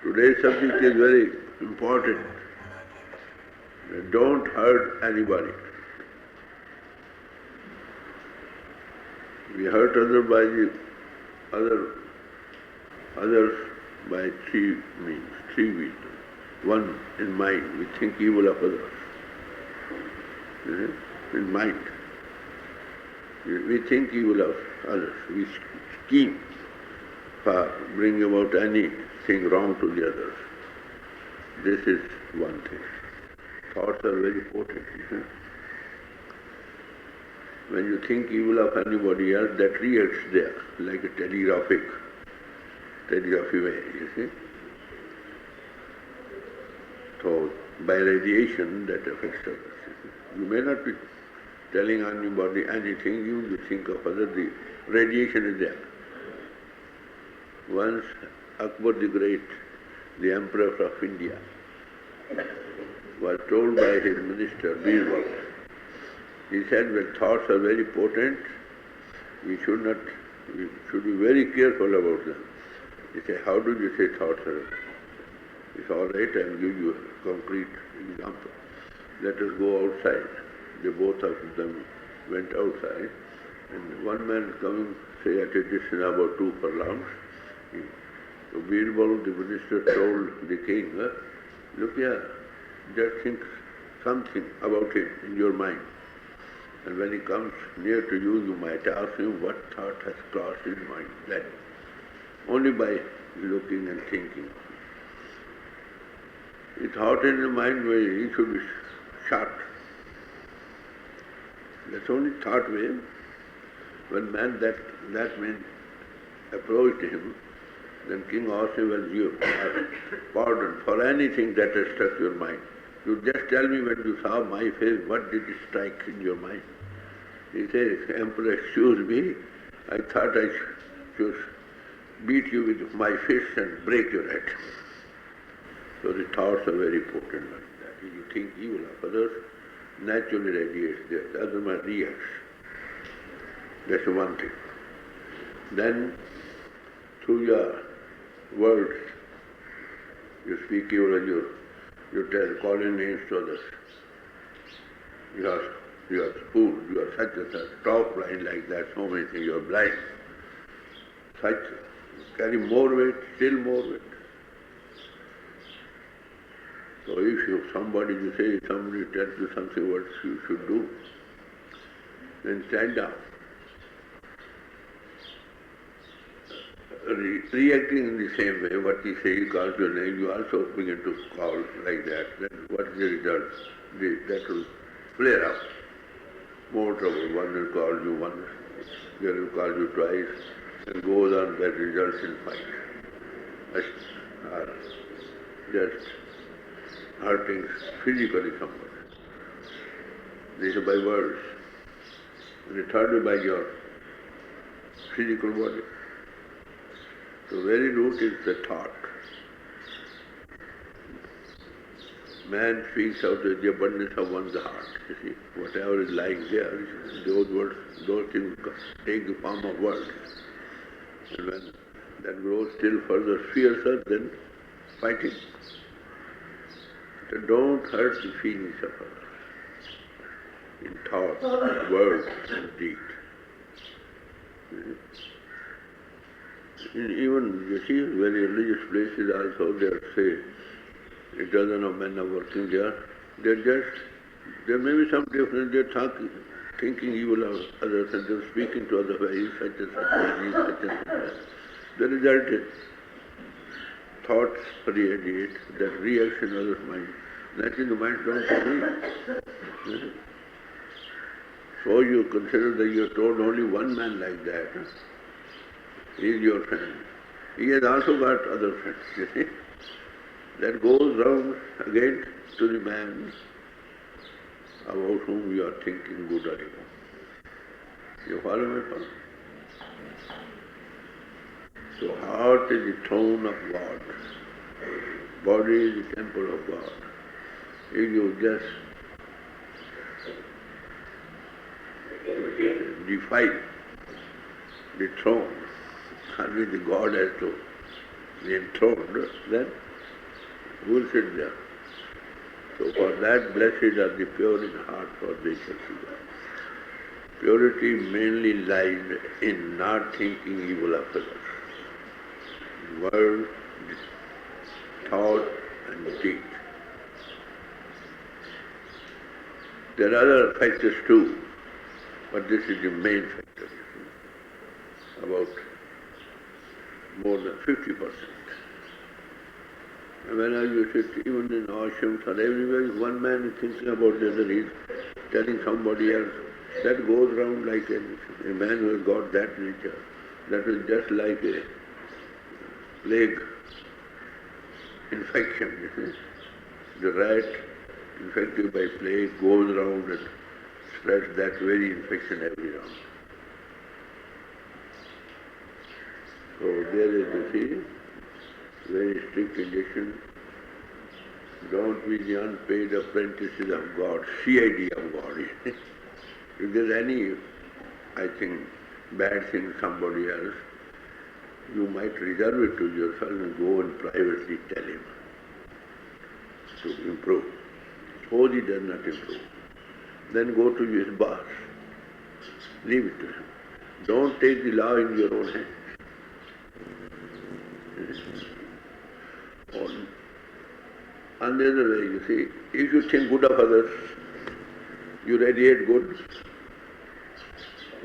Today's subject is very important. Don't hurt anybody. We hurt others by three means, three means. One, in mind, we think evil of others. In mind. We think evil of others. We scheme for bringing about anything wrong to the others. This is one thing. Thoughts are very potent. When you think evil of anybody else, that reacts there, like a telegraphy wave, you see. So, by radiation, that affects others. You may not be telling anybody anything, you think of others, the radiation is there. Once Akbar the Great, the Emperor of India, was told by his minister, Birbal, he said, when thoughts are very potent, we should be very careful about them. He said, how do you say thoughts are? It's all right, I'll give you a concrete example. Let us go outside. The both of them went outside, and one man coming, say, at a distance about 2 furlongs. So Birbal, the minister, told the king, look here, just think something about him in your mind. And when he comes near to you, you might ask him what thought has crossed his mind. Then, only by looking and thinking. He thought in the mind where he should be shot. That's only thought way. When that man approached him, then king asked him, well, you pardon for anything that has struck your mind. You just tell me when you saw my face, what did it strike in your mind? He says, Emperor, excuse me, I thought I should beat you with my fist and break your head. So the thoughts are very potent like that. If you think evil of others, naturally radiates there. The other man reacts. That's one thing. Then, through your words, you speak evil and you tell, calling names to others. You are fool, you are such and such, talk blind like that, so many things, you are blind. Such, carry more weight, still more weight. So if somebody tells you something what you should do, then stand down. Reacting in the same way, what he says, he calls your name, you also begin to call like that. Then what is the result? That will flare up. More trouble. One will call you once, the other will call you twice, and goes on, that results in fight. Or just hurting physically somebody. This is by words. And the third is by your physical body. So very root is the thought. Man speaks out of the abundance of one's heart. You see, whatever is lying there, those words, those things take the form of words. And when that grows still further fiercer than fighting. So don't hurt the feelings of others in thought, word, and deed. Even, you see, very religious places also, they say, a dozen of men are working there. There may be some difference, they're thinking evil of others and they're speaking to others, he's such and such man, he's such and such man. The result is, thoughts radiate, that reacts in others' mind. Naturally the mind don't agree. So you consider that you are told only one man like that. He is your friend. He has also got other friends, you see. That goes round again to the man about whom you are thinking good or evil. You follow my point? So heart is the throne of God. Body is the temple of God. If you just defy the throne, and with the God has to be enthroned, then Who will sit there? So for that, blessed are the pure in heart, for they shall see God. Purity mainly lies in not thinking evil of others. Word, thought and deed. There are other factors too, but this is the main factor. About more than 50%. And when you sit even in ashrams or everywhere, one man is thinking about the other, he's telling somebody else. That goes around like a man who has got that nature. That is just like a plague infection. You see. The rat infected by plague goes around and spreads that very infection every round. So there is, you see, very strict condition. Don't be the unpaid apprentices of God, CID of God. If there's any, I think, bad thing somebody else, you might reserve it to yourself and go and privately tell him to improve. Suppose he does not improve, then go to his boss. Leave it to him. Don't take the law in your own hands. On the other way, you see, if you think good of others, you radiate good.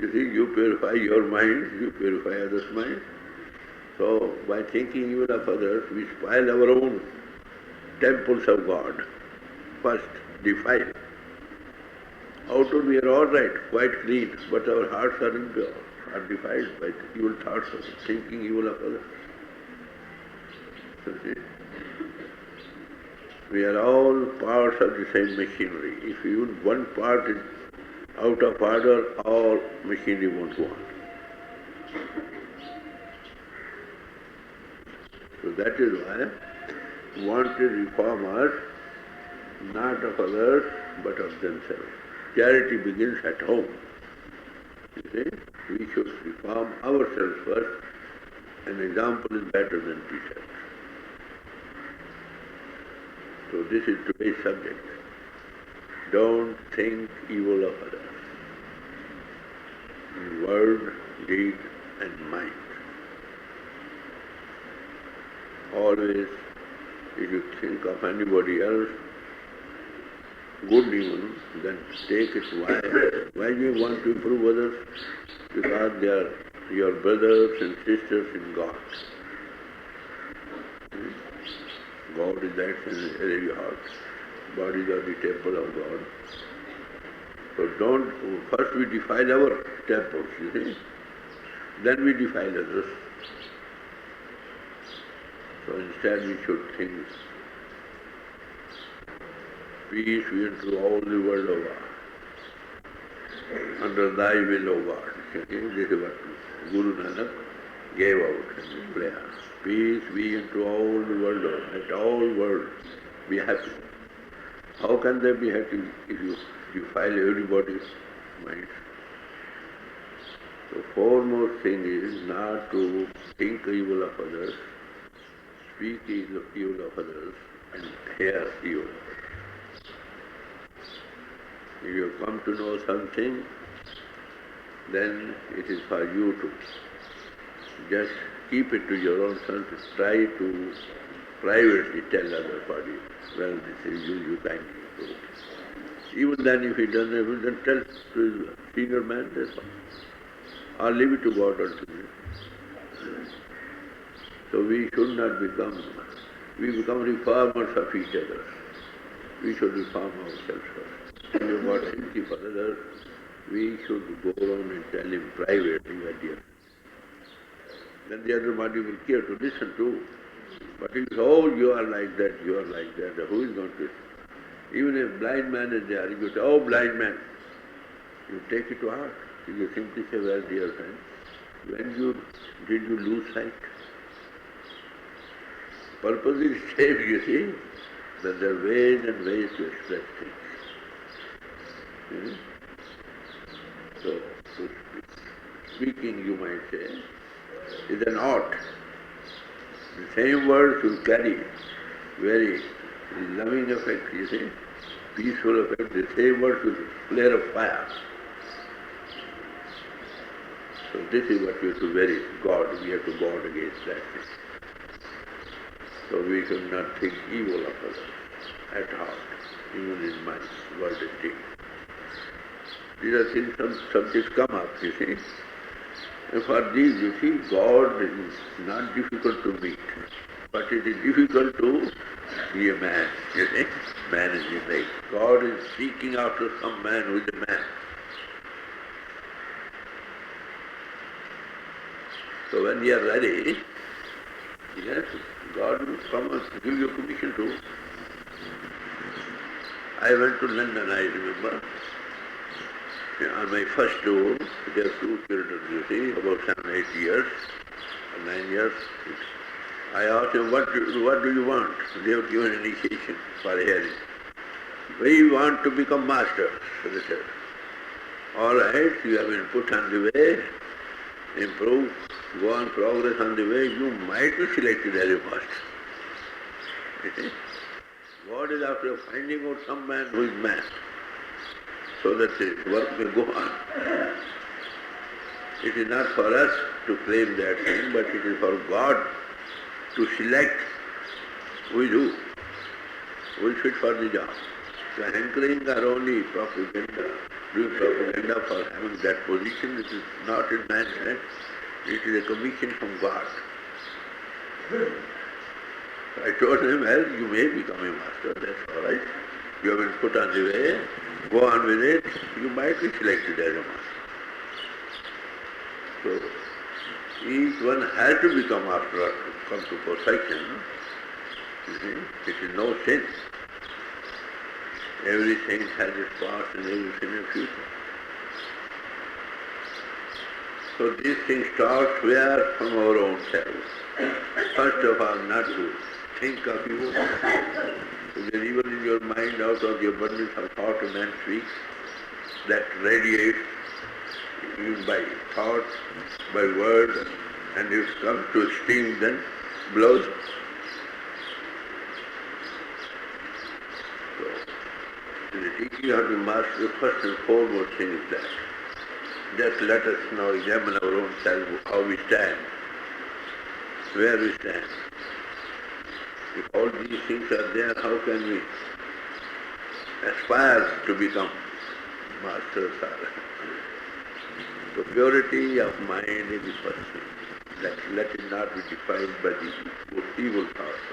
You see, you purify your mind, you purify others' mind. So, by thinking evil of others, we spoil our own temples of God. First, defile. Outward we are all right, quite clean, but our hearts are impure, are defiled by evil thoughts of thinking evil of others. You see? We are all parts of the same machinery. If even one part is out of order, all machinery won't go on. So that is why wanted reformers, not of others, but of themselves. Charity begins at home. You see, we should reform ourselves first. An example is better than teachers. So this is today's subject. Don't think evil of others. In word, deed and mind. Always, if you think of anybody else, good even, then take it why. Why do you want to improve others? Because they are your brothers and sisters in God. God is that in every heart. Bodies are the temple of God. So first we defile our temples, you see. Then we defile others. So instead we should think, peace be unto all the world, O God. Under thy will, O God. This is what Guru Nanak gave out in his prayer. Peace be unto all the world, O God. Let all world be happy. How can they be happy if you defile everybody's mind? The foremost thing is not to think evil of others, speak evil of others, and hear evil of others. If you come to know something, then it is for you to just keep it to your own self, try to privately tell other party, well, this is you kindly improve. Even then, if he doesn't able, then tell to his senior man, that's all. Or leave it to God ultimately. So we should not become reformers of each other. We should reform ourselves first. If you got sympathy for others, we should go around and tell him privately, my dear. Then the other body will care to listen to. But if oh, you are like that, who is going to? Even if blind man is there, you say, oh, blind man, you take it to heart. You simply say, well, dear friend, did you lose sight? Purpose is same, you see, that there are ways and ways to express things. So speaking, you might say, is an art. The same words will carry very loving effect, you see, peaceful effect. The same word will flare of fire. So this is what we have to very guard. We have to guard against that thing. So we should not think evil of others at heart, even in mind, word and deed. These are things, some subjects come up, you see. And for these, you see, God is not difficult to meet, but it is difficult to be a man, you see. Man is innate. God is seeking after some man who is a man. So when you are ready, yes, God will come and give you permission to. I went to London, I remember. On my first tour, there were 2 children, you see, about 7, 8 years, or 9 years. I asked them, what do you want? They have given initiation for hearing. We want to become masters, so they said. All right, you have been put on the way, improve, go on progress on the way, you might be selected as a master. You see? God is after finding out some man who is man, so that the work will go on. It is not for us to claim that thing, but it is for God to select who is fit for the job. The hankering are only propaganda, doing propaganda for having that position. It is not in man's hand. It is a commission from God. I told him, well, you may become a master, that's all right. You have been put on the way, go on with it, you might be selected as a master. So, each one has to become after all, to come to perfection. You see, it is no sin. Everything has its past and everything its future. So these things start where? From our own selves. First of all, not to think of evil. If there is evil in your mind, out of the abundance of thought a man speaks, that radiates even by thought, by word, and if it comes to extreme, then blows. So, in the teaching how to master, the first and foremost thing is that. Just let us now examine our own self, how we stand, where we stand. If all these things are there, how can we aspire to become masters? So purity of mind is the first thing. Let it not be defiled by the evil thoughts.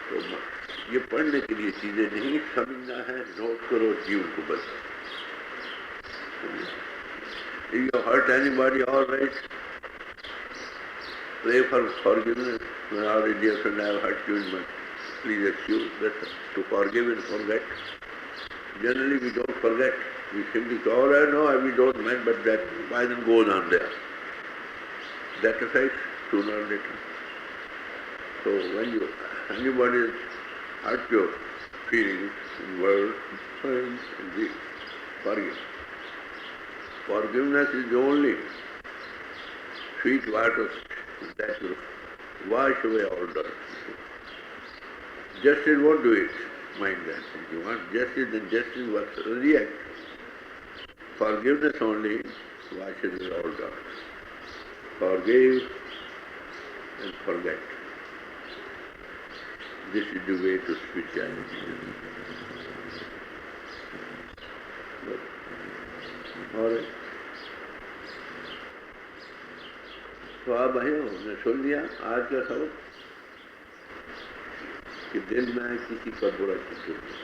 तो ये पढ़ने के लिए चीजें नहीं समझना है, note करो, जीवन को बचाओ. If you hurt anybody, all right, pray for forgiveness. Our dear friend, I have hurt you, but please excuse. That's to forgive and forget. Generally, we don't forget. We simply say, all right, no, we don't mind, but that poison goes on there. That affects sooner or later. So when anybody hurt your feelings in words, and deeds, forgive. Forgiveness is the only sweet water that will wash away all dirt. Justice won't do it, mind that. If you want justice, then justice will react. Forgiveness only washes away all dirt. Forgive and forget. This is the way to spirituality. All right. तो आप भाइयों ने सुन लिया आज का सबक कि दिल में किसी का बुरा चिंतन नहीं,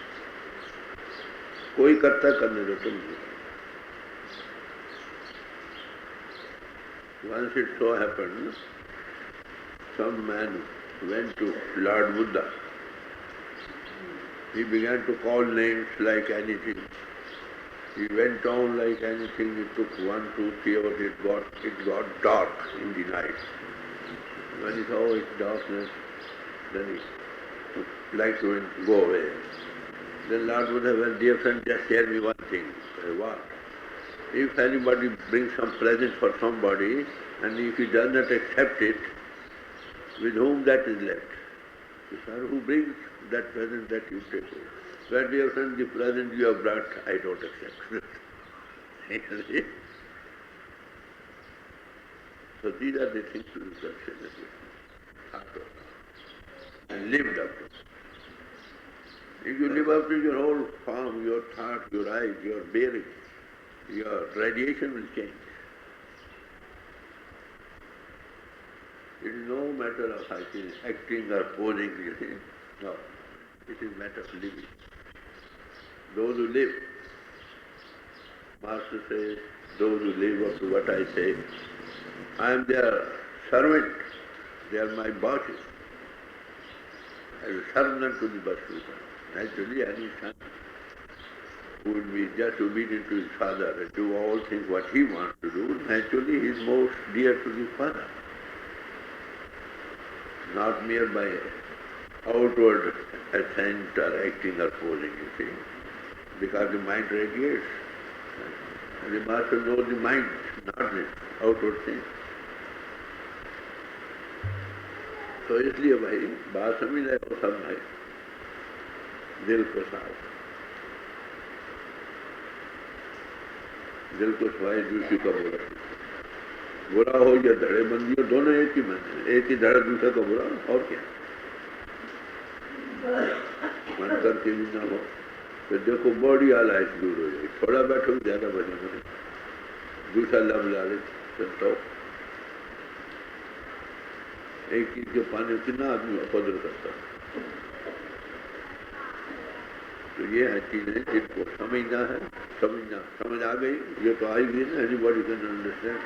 कोई करता करने दो तुम नहीं. Once it so happened, some man went to Lord Buddha. He began to call names like anything. He went on like anything. It took 1, 2, 3 hours. It got dark in the night. When he saw its darkness, then he would like to go away. Then Lord Buddha, well, dear friend, just tell me one thing. What? If anybody brings some present for somebody, and if he does not accept it, with whom that is left. The son who brings that present that you take away. When dear friend, the present you have brought, I don't accept. So these are the things to be considered, thought of, and lived up to. If you live up to your whole form, your thought, your eyes, your bearing, your radiation will change. It is no matter of acting or posing. No, it is matter of living. Those who live, Master says, those who live up to what I say, I am their servant, they are my bosses. I will serve them to the best we can. Naturally, any son who will be just obedient to his father and do all things what he wants to do, naturally he is most dear to his father. Not mere by outward assent or acting or posing, you see, because the mind radiates. And the Master knows the mind, not the outward thing. तो इसलिए भाई बात समझ रहे हो सब भाई, दिल को साफ, दिल को सवाई दूसरी का बुरा, बुरा हो या धड़े बंदी हो, दोनों एक ही मन है, एक ही धड़ा दूसरे का बुरा, और क्या मन करके भी ना हो, फिर देखो बॉडी आलाइश दूर हो जाएगी, थोड़ा बैठो ज्यादा बने, दूसरा लब लालच संतोष, एक चीज के पाने कितना आदमी कदर करता है। तो ये है चीजें जिनको समझना है, समझ आ गई, ये तो आई गई ना, anybody can understand,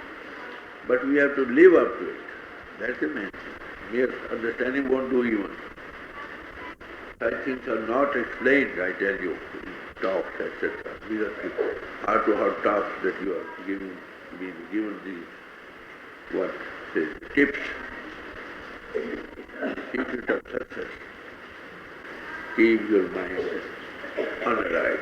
but we have to live up to it, that's the main thing. mere understanding won't do even. Such things are not explained, I tell you, in talks, etc. These are the heart-to-heart talks that you are being given these, what, say, tips. Secret of success. Keep your mind on the right.